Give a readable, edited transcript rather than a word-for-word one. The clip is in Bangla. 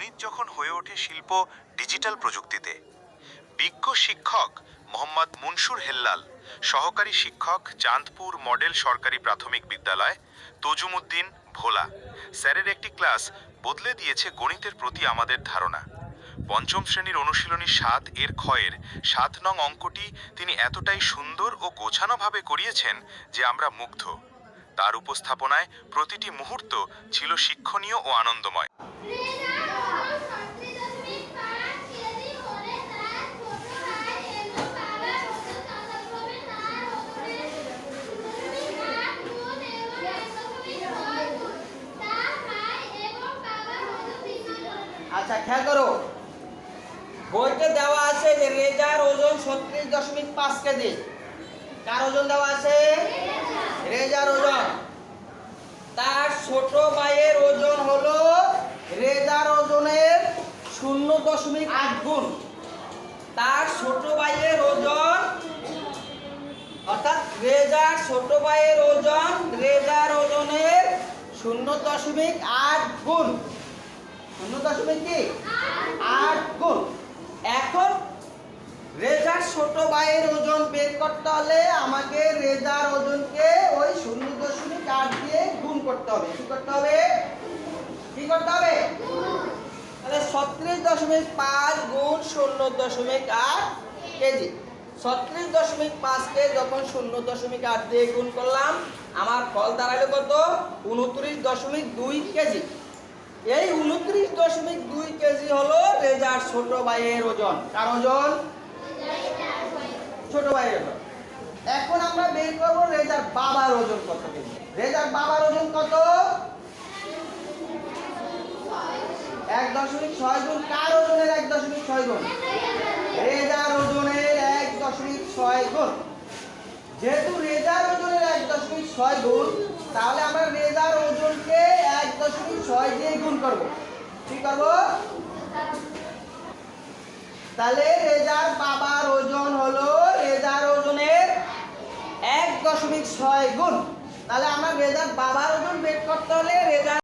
গণিত যখন হয়ে ওঠে শিল্প ডিজিটাল প্রযুক্তিতে। বিজ্ঞ শিক্ষক মোহাম্মদ মুনসুর হেল্লাল, সহকারী শিক্ষক চাঁদপুর মডেল সরকারি প্রাথমিক বিদ্যালয় তজুমুদ্দিন ভোলা স্যারের একটি ক্লাস বদলে দিয়েছে গণিতের প্রতি আমাদের ধারণা। পঞ্চম শ্রেণীর অনুশীলনী ৭ এর ক্ষয়ের ৭ নং অঙ্কটি তিনি এতটাই সুন্দর ও গোছানোভাবে করিয়েছেন যে আমরা মুগ্ধ। তার উপস্থাপনায় প্রতিটি মুহূর্ত ছিল শিক্ষণীয় ও আনন্দময়। আচ্ছা, খেয়াল করো, বইতে দেওয়া আছে যে রেজার ওজন 36.5 কেজি। কার ওজন দেওয়া আছে? রেজার ওজন। তার ছোট ভাইয়ের ওজন হলো রেজার ওজনের 0.8 গুণ। তার ছোট ভাইয়ের ওজন, অর্থাৎ রেজার ছোট ভাইয়ের ওজন রেজার ওজনের 0.8 গুণ। 0.8 গুণ। এখন রেজার ছোট ভাইয়ের ওজন বের করতে হলে আমাকে রেজার ওজনকে ওই 0.8 দিয়ে গুণ করতে হবে। কি করতে হবে? তাহলে 36.5 গুণ 0.8 কেজি। 36.5 কে যখন 0.8 দিয়ে গুণ করলাম, আমার ফল দাঁড়ালো কত? 29.2 কেজি। এই 29.2 কেজি হলো রেজার ছোট ভাইয়ের ওজন। কার ওজন? ছোট ভাইয়ের ওজন। এখন আমরা বের করব রেজার বাবার ওজন কত কেজি। রেজার বাবার ওজন কত? 1.6 গুণ। কার ওজনের 1.6 গুণ? রেজার ওজনের 1.6 গুণ। যেহেতু রেজার ওজনের 1.6 গুণ, তাহলে আমরা রেজার ওজনকে 1.6 দিয়ে গুণ করব। কি করব? তাহলে রেজার বাবার ওজন হলো রেজার ওজনের 1.6 গুণ। তাহলে আমরা রেজার বাবার ওজন বের করতে হলে রেজার